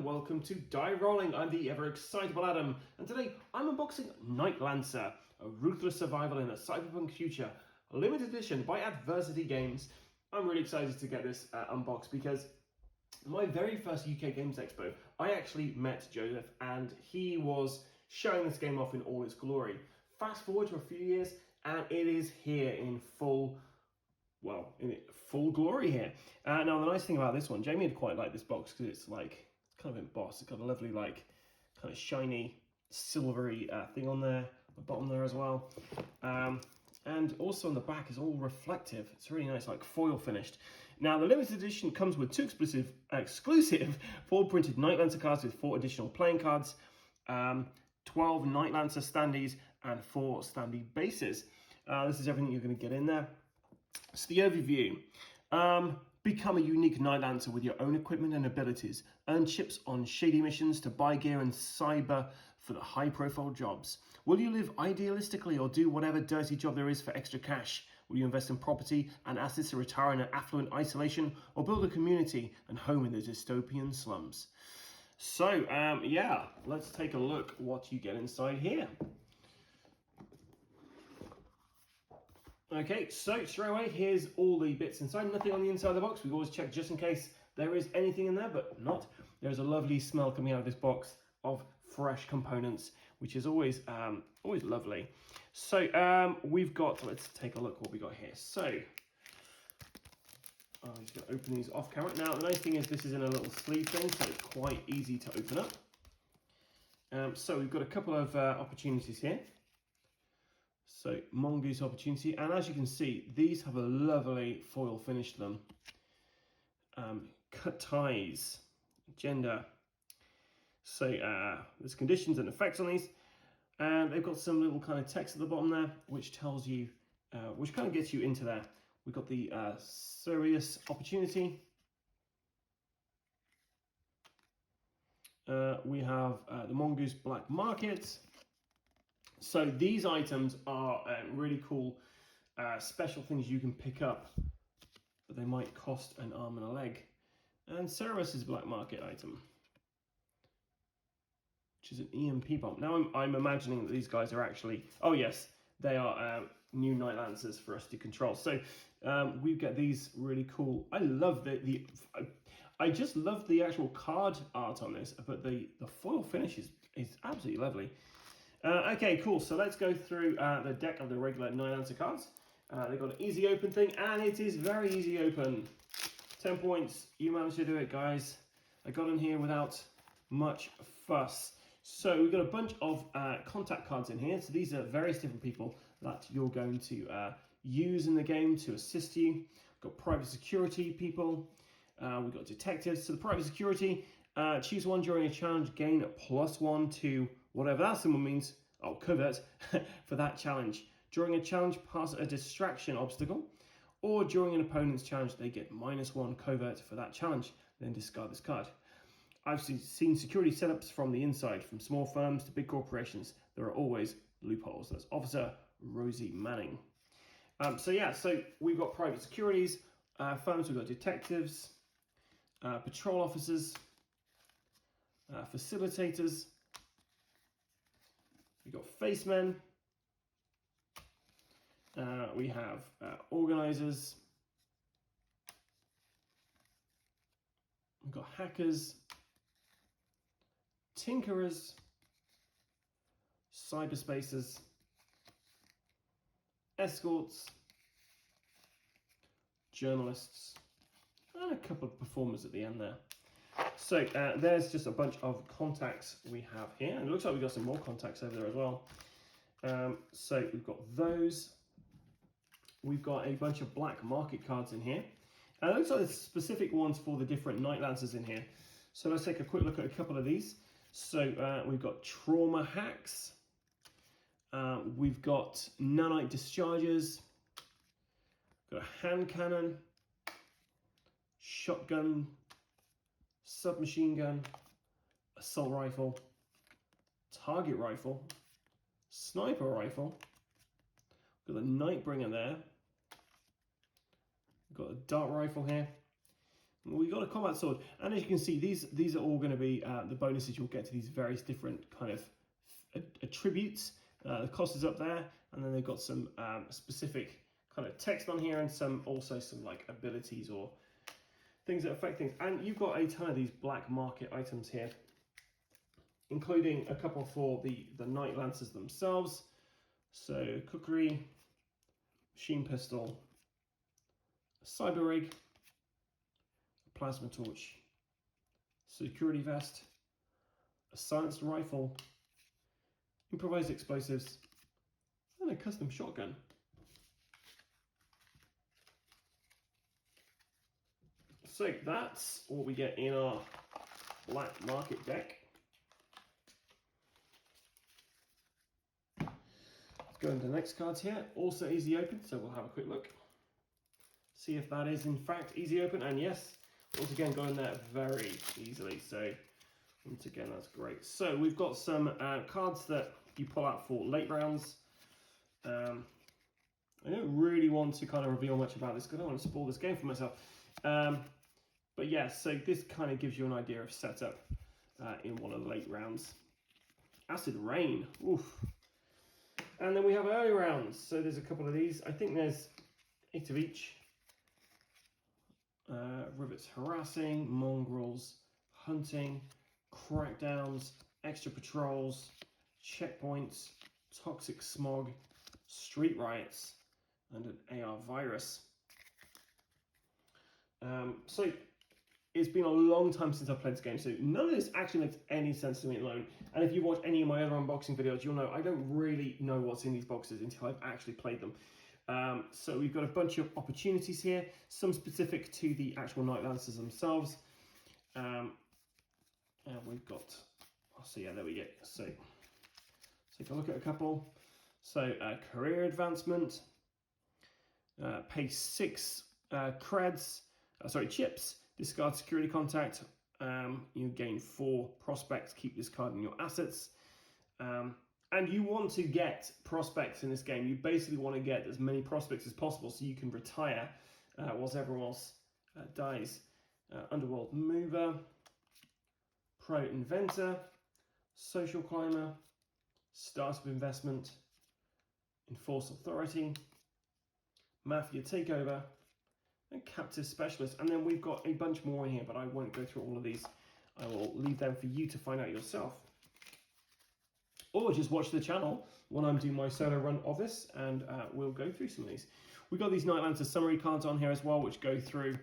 and welcome to Die Rollin. I'm the ever excitable Adam, and today I'm unboxing Nightlancer, a ruthless survival in a cyberpunk future, a limited edition by Adversity Games. I'm really excited to get this unboxed because my very first UK Games Expo, I actually met Joseph and he was showing this game off in all its glory. Fast forward to a few years and it is here in full glory here. Now the nice thing about this one, Jamie had quite liked this box because it's kind of embossed. It's got a lovely kind of shiny silvery thing on there, the bottom there as well. And also on the back is all reflective. It's really nice, like foil finished. Now the limited edition comes with two exclusive 4 printed Nightlancer cards with 4 additional playing cards, 12 Nightlancer standees and 4 standee bases. This is everything you're going to get in there. So the overview, become a unique Nightlancer with your own equipment and abilities. Earn chips on shady missions to buy gear and cyber for the high profile jobs. Will you live idealistically or do whatever dirty job there is for extra cash? Will you invest in property and assets to retire in an affluent isolation or build a community and home in the dystopian slums? So yeah, let's take a look what you get inside here. Okay, so straight away, here's all the bits inside. Nothing on the inside of the box. We've always checked just in case there is anything in there, but not. There's a lovely smell coming out of this box of fresh components, which is always lovely. So we've got, let's take a look what we got here. So I'm just going to open these off camera. Now, the nice thing is this is in a little sleeve thing, so it's quite easy to open up. So we've got a couple of opportunities here. So Mongoose opportunity, and as you can see, these have a lovely foil finish to them. Cut ties, gender. So there's conditions and effects on these, and they've got some little kind of text at the bottom there, which tells you, which kind of gets you into there. We've got the Serbius opportunity. We have the Mongoose black market. So these items are really cool special things you can pick up, but they might cost an arm and a leg. And Serbius is a black market item, which is an EMP bomb. Now I'm imagining that these guys are actually, oh yes, they are new Nightlancers for us to control. So we get these really cool. I love I just love the actual card art on this, but the foil finish is absolutely lovely. Okay, cool. So let's go through the deck of the regular Nightlancer cards. They've got an easy open thing, and it is very easy open. 10 points. You managed to do it, guys. I got in here without much fuss. So we've got a bunch of contact cards in here. So these are various different people that you're going to use in the game to assist you. We've got private security people. We've got detectives. So the private security, choose one during a challenge, gain a +1 to whatever that symbol means, covert, for that challenge. During a challenge, pass a distraction obstacle, or during an opponent's challenge, they get -1 covert for that challenge, then discard this card. I've seen security setups from the inside, from small firms to big corporations. There are always loopholes. That's Officer Rosie Manning. So yeah, so we've got private securities, firms, we've got detectives, patrol officers, facilitators, we've got facemen, we have organizers, we've got hackers, tinkerers, cyberspacers, escorts, journalists, and a couple of performers at the end there. So there's just a bunch of contacts we have here, and it looks like we've got some more contacts over there as well. So we've got those. We've got a bunch of black market cards in here. And it looks like there's specific ones for the different Nightlancers in here. So let's take a quick look at a couple of these. So we've got trauma hacks. We've got nanite discharges. Got a hand cannon, shotgun, submachine gun, assault rifle, target rifle, sniper rifle. Got the Nightbringer there. We've got a dart rifle here. We got a combat sword, and as you can see, these are all going to be the bonuses you'll get to these various different kind of attributes. The cost is up there, and then they've got some specific kind of text on here, and also some like abilities or things that affect things. And you've got a ton of these black market items here, including a couple for the Nightlancers themselves. So cookery, machine pistol, a cyber rig, a plasma torch, security vest, a silenced rifle, improvised explosives, and a custom shotgun. So that's what we get in our black market deck. Let's go into the next cards here. Also easy open, so we'll have a quick look. See if that is in fact easy open, and yes, once again go in there very easily. So once again, that's great. So we've got some cards that you pull out for late rounds. I don't really want to kind of reveal much about this because I don't want to spoil this game for myself. But yeah, so this kind of gives you an idea of setup in one of the late rounds. Acid Rain, oof. And then we have early rounds. So there's a couple of these. I think there's 8 of each. Rivets Harassing, Mongrels Hunting, Crackdowns, Extra Patrols, Checkpoints, Toxic Smog, Street Riots, and an AR Virus. So it's been a long time since I've played this game, so none of this actually makes any sense to me alone. And if you watch any of my other unboxing videos, you'll know I don't really know what's in these boxes until I've actually played them. So we've got a bunch of opportunities here, some specific to the actual Nightlancers themselves. And we've got, so yeah, there we go. So take a look at a couple. So career advancement, pay 6 chips, discard security contact, you gain 4 prospects, keep discarding your assets. And you want to get prospects in this game. You basically want to get as many prospects as possible so you can retire whilst everyone else dies. Underworld Mover, Pro Inventor, Social Climber, Startup Investment, Enforce Authority, Mafia Takeover, and Captive Specialist. And then we've got a bunch more in here, but I won't go through all of these. I will leave them for you to find out yourself. Or just watch the channel when I'm doing my solo run of this, and we'll go through some of these. We've got these Nightlancer summary cards on here as well, which go through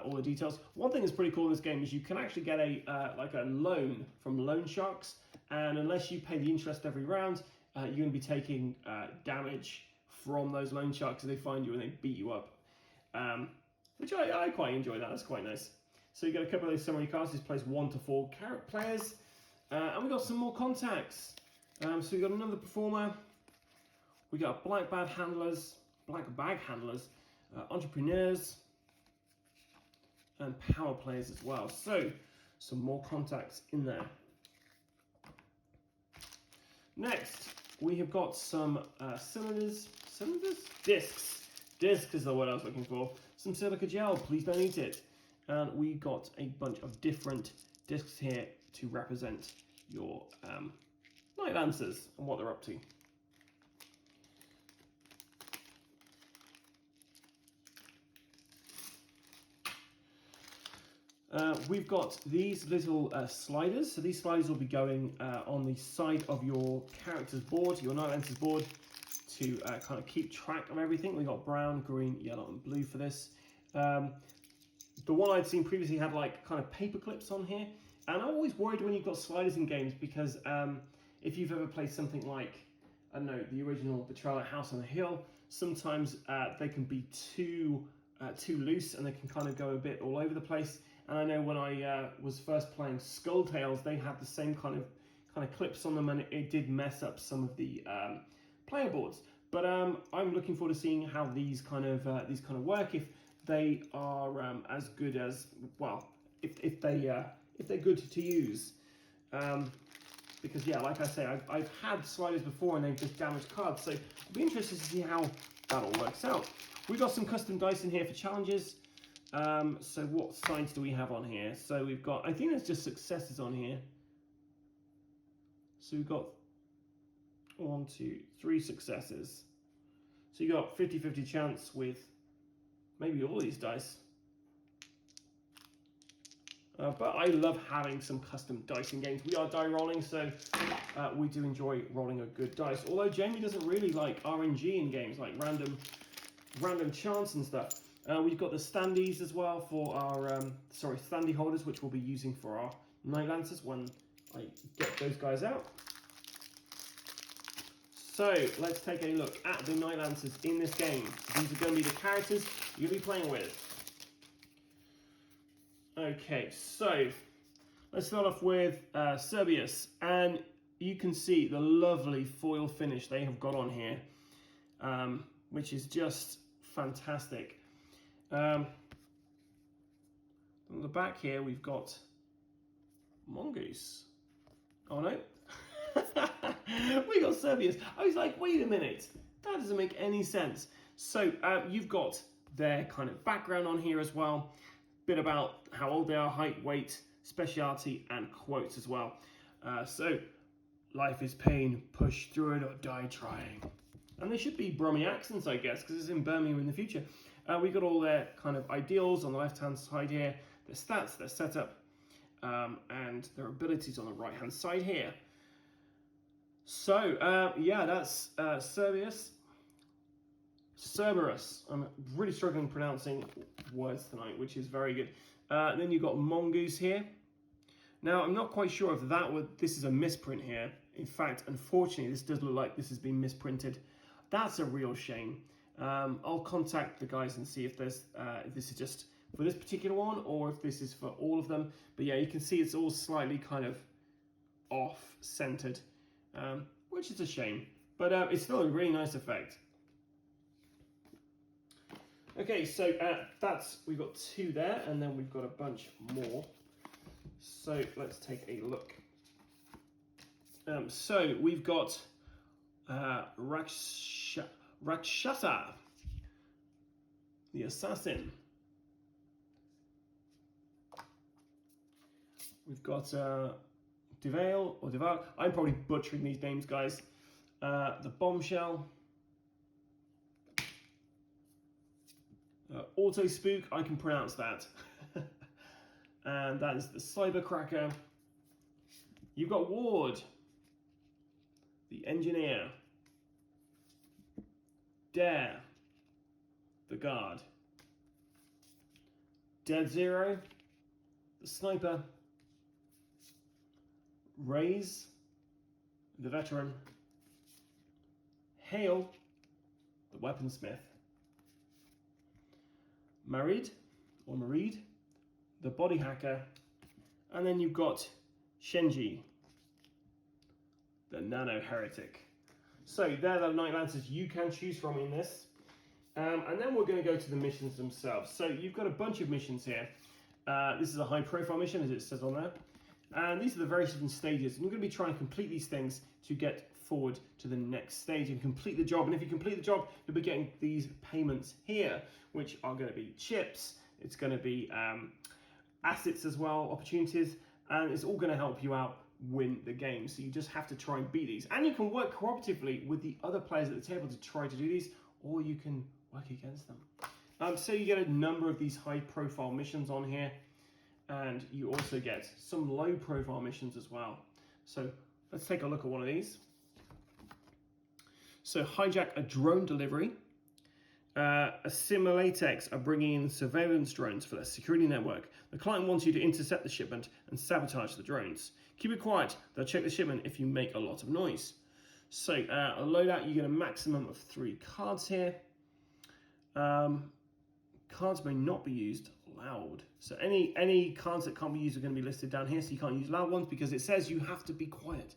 all the details. One thing that's pretty cool in this game is you can actually get a like a loan from loan sharks, and unless you pay the interest every round, you're going to be taking damage from those loan sharks if they find you and they beat you up. Which I quite enjoy that. That's quite nice. So you get a couple of those summary cards. This plays 1 to 4 players, and we got some more contacts. So we got another performer. We got black bag handlers, entrepreneurs, and power players as well. So some more contacts in there. Next, we have got some discs is the word I was looking for. Some silica gel, please don't eat it. And we got a bunch of different discs here to represent your Nightlancers and what they're up to. We've got these little sliders. So these sliders will be going on the side of your character's board, your Nightlancer's board, to kind of keep track of everything. We got brown, green, yellow, and blue for this. The one I'd seen previously had like kind of paper clips on here, and I'm always worried when you've got sliders in games because if you've ever played something like, I don't know, the original Betrayal at House on the Hill, sometimes they can be too loose and they can kind of go a bit all over the place. And I know when I was first playing Skull Tales, they had the same kind of clips on them, and it did mess up some of the player boards. But I'm looking forward to seeing how these kind of work. If they are as good as, well, if they're good to use. Because yeah, like I say, I've had sliders before and they've just damaged cards, so I'll be interested to see how that all works out. We've got some custom dice in here for challenges. So what sides do we have on here? So we've got, I think there's just successes on here. So we've got 1, 2, 3 successes. So you got 50-50 chance with maybe all these dice. But I love having some custom dice in games. We are die rolling, so we do enjoy rolling a good dice. Although Jamie doesn't really like RNG in games, like random chance and stuff. We've got the Standees as well for our standee holders, which we'll be using for our Nightlancers when I get those guys out. So let's take a look at the Nightlancers in this game. These are going to be the characters you'll be playing with. Okay, so let's start off with Serbius, and you can see the lovely foil finish they have got on here, which is just fantastic. On the back here we've got Mongoose. Oh no. We got Serbius. I was like, wait a minute, that doesn't make any sense. So you've got their kind of background on here as well, bit about how old they are, height, weight, speciality, and quotes as well. So life is pain, push through it or die trying. And they should be Brummy accents, I guess, because it's in Birmingham in the future. We've got all their kind of ideals on the left hand side here, their stats, their setup, and their abilities on the right hand side here. So, yeah, that's Serbius. Serbius. I'm really struggling pronouncing words tonight, which is very good. Then you've got Mongoose here. Now, I'm not quite sure if this is a misprint here. In fact, unfortunately, this does look like this has been misprinted. That's a real shame. I'll contact the guys and see if there's if this is just for this particular one or if this is for all of them. But yeah, you can see it's all slightly kind of off-centered, which is a shame. But it's still a really nice effect. Okay, so we've got 2 there, and then we've got a bunch more. So let's take a look. So we've got Rakshasa, the assassin. We've got devolve. I'm probably butchering these names, guys. The bombshell. Auto spook, I can pronounce that. And that is the cybercracker. You've got Ward, the engineer. Dare, the guard. Dead Zero, the sniper. Raise, the veteran. Hale, the weaponsmith. Marid, the body hacker. And then you've got Shenji, the nano heretic. So they're the Nightlancers you can choose from in this. And then we're going to go to the missions themselves. So you've got a bunch of missions here. This is a high profile mission, as it says on there. And these are the various different stages. And you're going to be trying to complete these things to get forward to the next stage and complete the job. And if you complete the job, you'll be getting these payments here, which are going to be chips. It's going to be assets as well, opportunities, and it's all going to help you out win the game. So you just have to try and beat these. And you can work cooperatively with the other players at the table to try to do these, or you can work against them. So you get a number of these high profile missions on here, and you also get some low profile missions as well. So let's take a look at one of these. So hijack a drone delivery. Assimilatex are bringing in surveillance drones for their security network. The client wants you to intercept the shipment and sabotage the drones. Keep it quiet. They'll check the shipment if you make a lot of noise. So a loadout, you get a maximum of 3 cards here. Cards may not be used loud. So any cards that can't be used are going to be listed down here. So you can't use loud ones because it says you have to be quiet.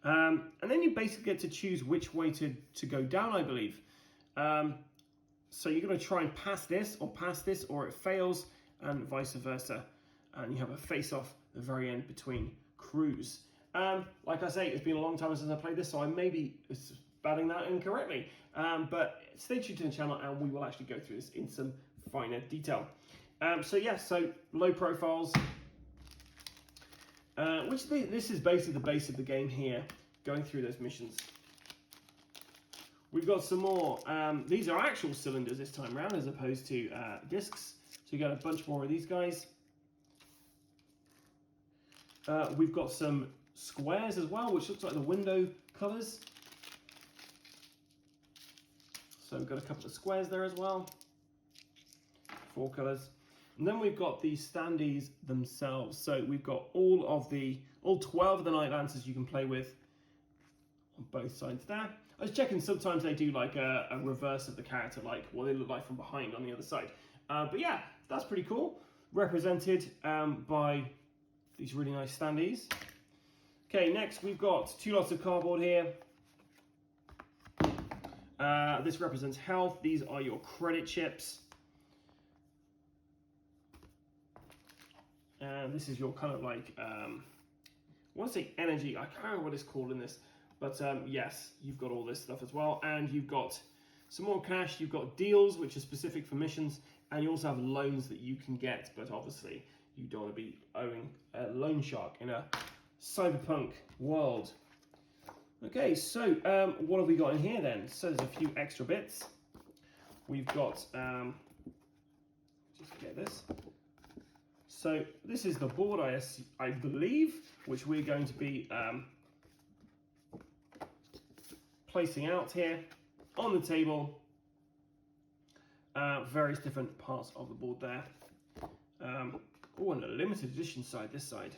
And then you basically get to choose which way to go down, I believe. So you're going to try and pass this, or it fails, and vice versa. And you have a face-off at the very end between crews. Like I say, it's been a long time since I played this, so I may be spelling that incorrectly. But stay tuned to the channel, and we will actually go through this in some finer detail. So yeah, so low profiles, this is basically the base of the game here, going through those missions. We've got some more. These are actual cylinders this time around, as opposed to discs. So you got a bunch more of these guys. We've got some squares as well, which looks like the window colours. So we've got a couple of squares there as well. 4 colours. And then we've got the standees themselves. So we've got all 12 of the Nightlancers you can play with on both sides there. I was checking, sometimes they do like a reverse of the character, like what they look like from behind on the other side. But yeah, that's pretty cool. Represented by these really nice standees. Okay, next we've got 2 lots of cardboard here. This represents health. These are your credit chips. And this is your kind of like, I want to say energy. I can't remember what it's called in this. But yes, you've got all this stuff as well. And you've got some more cash. You've got deals, which are specific for missions. And you also have loans that you can get. But obviously, you don't want to be owing a loan shark in a cyberpunk world. Okay, so what have we got in here then? So there's a few extra bits. We've got, just get this. So this is the board, I believe, which we're going to be placing out here on the table. Various different parts of the board there. Oh, and a limited edition side, this side.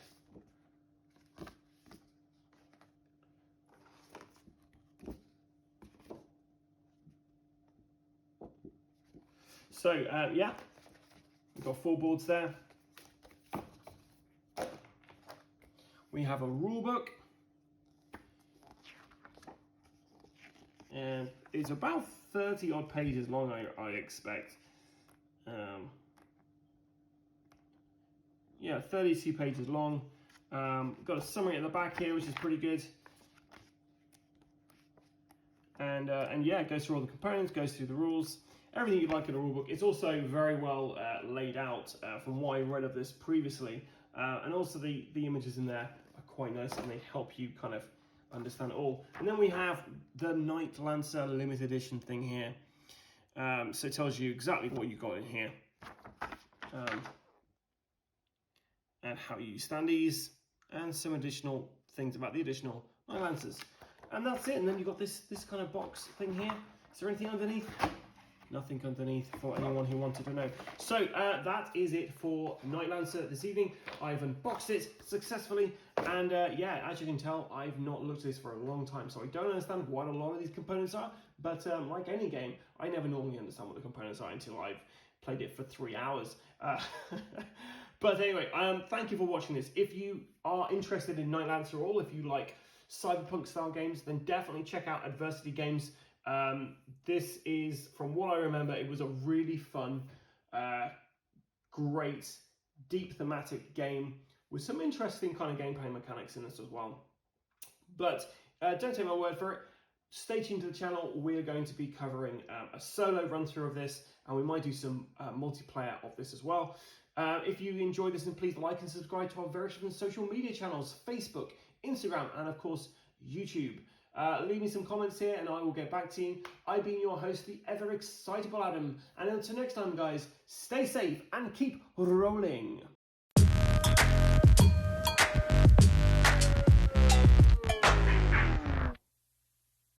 So, yeah, we've got 4 boards there. We have a rulebook. And it's about 30 odd pages long, I expect. Yeah, 32 pages long. Got a summary at the back here, which is pretty good. And yeah, it goes through all the components, goes through the rules, everything you'd like in a rulebook. It's also very well laid out from what I read of this previously. And also the images in there are quite nice, and they help you kind of understand it all. And then we have the Nightlancer limited edition thing here. So it tells you exactly what you've got in here. And how you use standees, and some additional things about the additional Nightlancers. And that's it. And then you've got this kind of box thing here. Is there anything underneath? Nothing underneath for anyone who wanted to know. So that is it for Nightlancer this evening. I've unboxed it successfully, and yeah, as you can tell, I've not looked at this for a long time, so I don't understand what a lot of these components are. But like any game, I never normally understand what the components are until I've played it for 3 hours. But anyway, thank you for watching this. If you are interested in Nightlancer, or if you like cyberpunk style games, then definitely check out Adversity Games. This is, from what I remember, it was a really fun, great, deep thematic game with some interesting kind of gameplay mechanics in this as well. But don't take my word for it. Stay tuned to the channel. We're going to be covering a solo run through of this, and we might do some multiplayer of this as well. If you enjoyed this, then please like and subscribe to our various different social media channels: Facebook, Instagram, and of course YouTube. Leave me some comments here and I will get back to you. I've been your host, the ever excitable Adam, and until next time guys, stay safe and keep rolling.